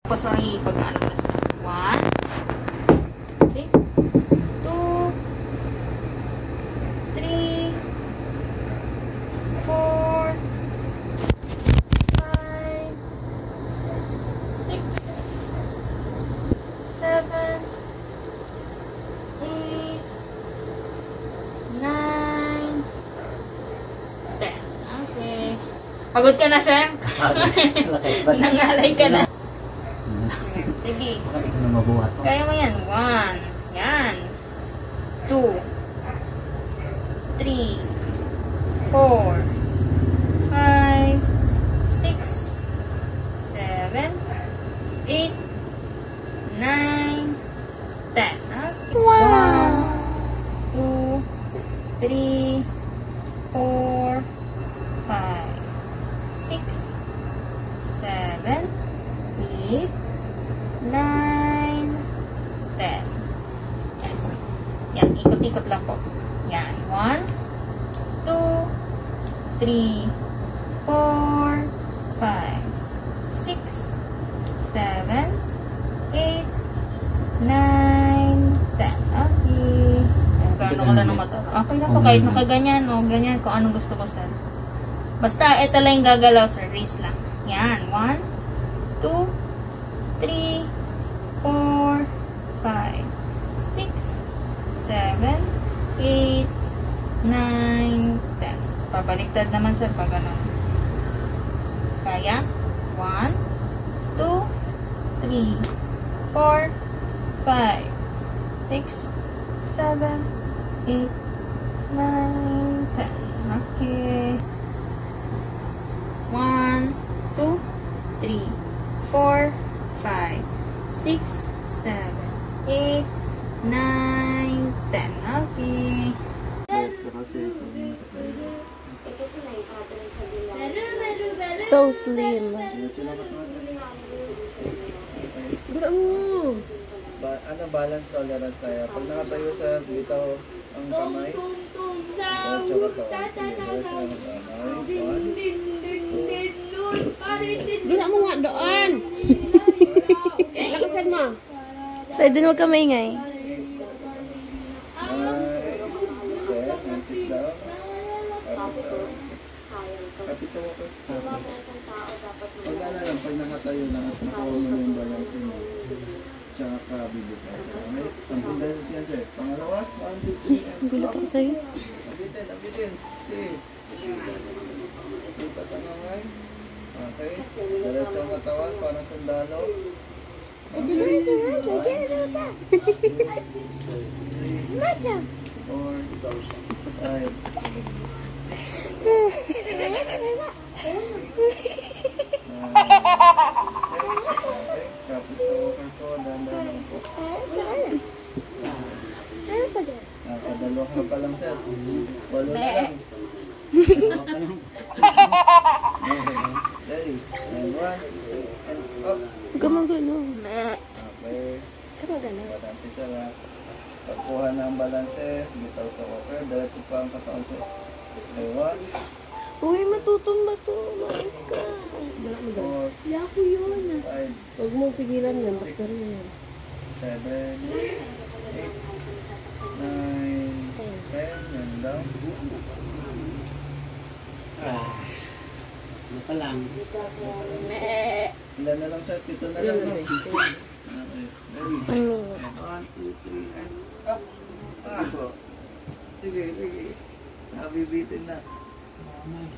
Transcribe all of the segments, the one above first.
Tapos parang ipag-ano na sa 1, okay, 2, 3, 4, 5, 6, 7, 8, 9, 10. Okay. Pagod ka na, Sam? Nangalay ka na. Sige. Kaya mo yan. 1. Yan. 2. 3. 4. 5. 6. 7. 8. 9. 10. Wow! 1, 2, 3, 4, 5, 6, 7, 8, 9, 10. Yan, sorry. Yan, ikot-ikot lang po. Yan. 1, 2, 3, 4, 5, 6, 7, 8, 9, 10. Okay. Gano'n ko lang ng mata. Okay na po, kahit nakaganyan, o ganyan, kung anong gusto ko, sir. Basta, ito lang yung gagalaw, sir. Raise lang. Yan. 1, 2, 3, 4, 5, 6, 7, 8, 9, 10. Pabaliktad naman, sir, pag ano. Kaya? 1, 2, 3, 4, 5, 6, 7, 8, 9, 10. Okay. 1, 2, 3, 4, 5, 6, 7, 8, 9, 10. Okay. So slim. Ano, balance tolerance tayo. Pag nakatayo sa bitaw ang kamay, diretso ka to. Bila mo nga doon. Lakasan mo. So, doon huwag ka maingay. Sit down. Kapit sa walker. Pag ano lang, pag nakatayo na at nakuha mo yung balance mo, tsaka ka bibitas. Okay? 10 beses yan, sir. Pangalawa, 1, 2, 3, and Gulat ako sa'yo. Abitin. Okay. Lipat ang kamay. Okay. Diretso ang katawan, parang sundalo. Okay. 1, 2, 3, 4, 5, 6, 7, 8, 9, 10. Okay. Kapit sa walker ko, dahan-dahan lang po. Nakadalawa ka pa lang, sir. 8 na lang. Ready? And 1, 2, and up. Gumagano. Okay. Balanse, sir, ha. Pagkuha na ang balanse, bitaw sa walker, diretso pa ang katawan, sir. Okay, 1, Uy, matutumba to. Maris ka. 4, Yako yun. 5, Huwag mong pigilan yan. 6, Bakter na yan. 7, 8, 9, 10, and down. Ano pa lang? Ilan na lang, sir? 7 na lang, no? Okay. Ready? 1, 2, 3, and up. Sige. Nabibitin na.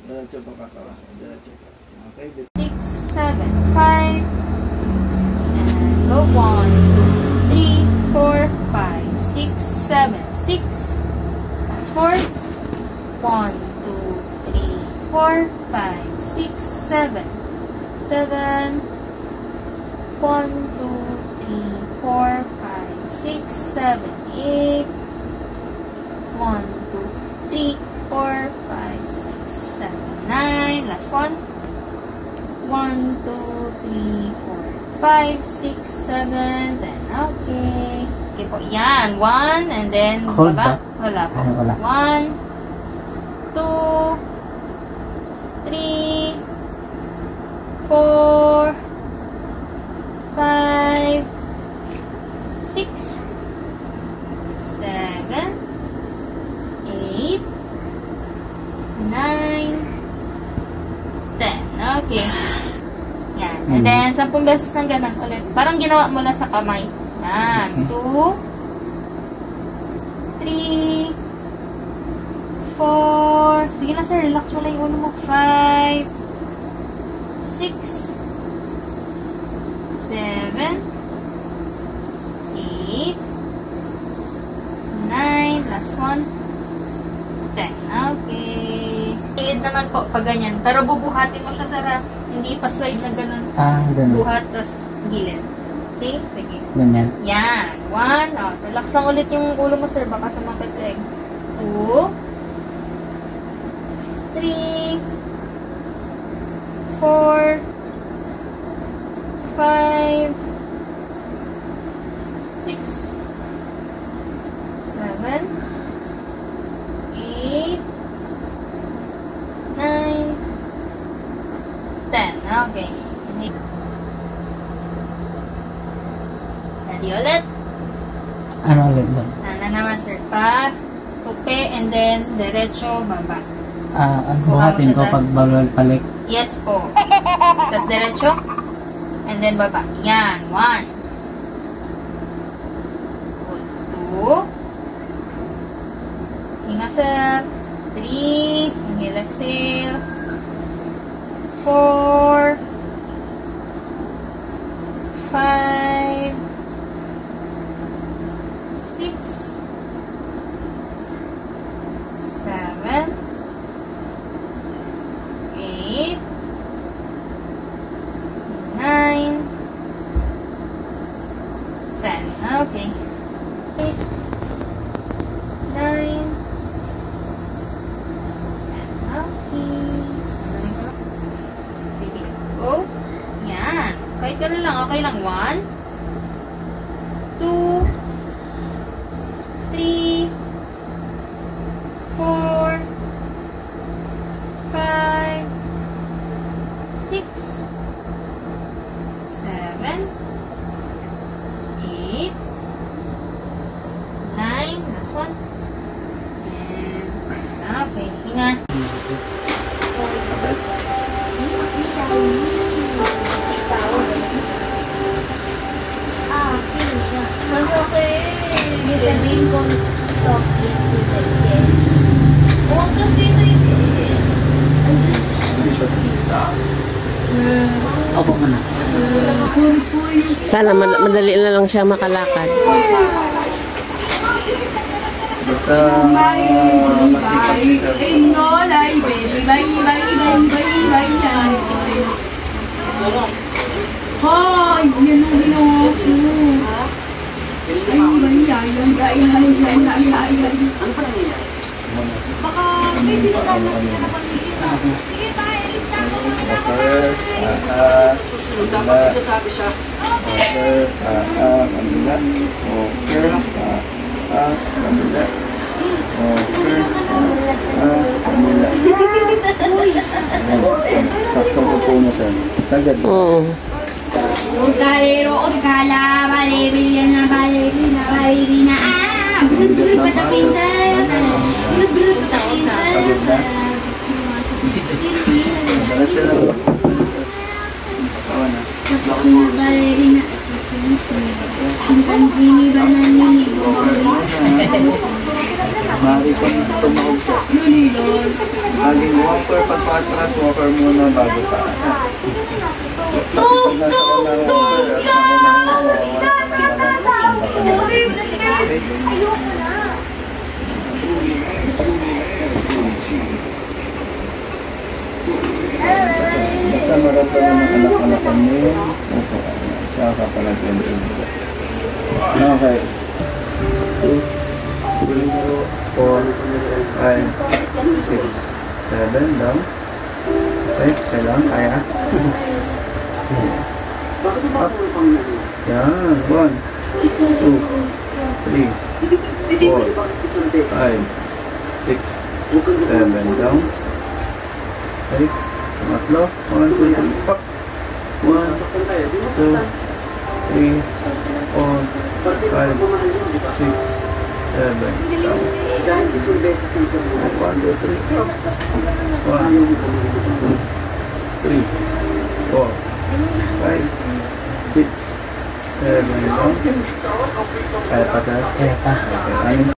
Diretso pa katawan. Diretso pa. Okay, 6, 7, 5, and go 1, 2, 3, 4, 5, 6, 7, 6, that's 4, 1, 2, 3, 4, 5, 6, 7, 7, 1, 2, 3, 4, 5, 6, 7, 8, 1, 2, 3, 4, 5, 6, 7, 9, last one, 1, 2, 3, 4, 5, 6, 7, 10, okay. Okay po, yan, 1, and then, Hold baba, back. wala po, Wala. 1, 2, 3, 4, 5, 10 beses ng ganun ulit. Parang ginawa mo lang sa kamay. Yan. 2, 3, 4. Sige na sir, relax mo lang yung ulo mo. 5, 6, 7, 8, 9, last one, 10. Okay. Iid naman po pag ganyan. Pero bubuhatin mo siya sa hindi pa slide na ganun. Ganun. Buhat, tas gilid. Okay? Sige. Ganyan. Yan. 1. Oh, relax lang ulit yung ulo mo, sir. Baka sumakit leg. 2, 3, 4, 5, 6, 7, 8, 9, 10. Okay. Ready ulit? Ano ulit doon? Sana naman, sir. Pa, tupi, and then, derecho, baba. Buhatin ko pag balik. Yes po. Tapos derecho, and then baba. Yan. 1. 2. Hinga, sir. 3. Inhale, exhale. 4. 5. 6. 7. 8. 9. 10. Okay. 8. 9. 10. Okay. Go. Yan. Kahit ganun lang. Okay lang. 1, 2, 3, 4, 5, 6, 7, 8, 9, last one. And, okay, hinga. Mas okay. Sabihin ko, Huwag kasi sa Opo ka na. Sana madali na lang siya makalakad. Basta masipag si sir. Hoy! Yan ang ginawa ko. Baka may binigyan mo sila na pamilita. Sige pa, ilista ko muna ako. Kabila. Kabila. Sakto ko po mo sir. Tagad. Oo. Orgalero, orgala, ballerina, ballerina, ballerina. Bulut-bulut mata pinsan. Bulut-bulut mata pinsan. Tagad na. Diretso lang. Kawan na. Ballerina. Chimpanzini, bananini, Mari kang tumawag sa laging walker, pagpatras, walker muna bago pa. Kasi pag nasa unang walker, at unang wala ka ng balance at baka na. Okay? Basta maramdaman ng anak-anakan niyo, opo, siya ka pala ganda. Okay. 2, 3, 4, 5, 6, 7, down. Okay, kailangan, kaya. Up. Yan, 1, 2, 3, 4, 5, 6, 7, down. Okay, matlo. 1, 2, 3, up. 1, 2, 3, 4, 5, 6, 7, down. 1, 2, 3, up. 1, 2, 3, 4, 5, 6, 7, 8. Kaya pa sir? Kaya pa. Okay.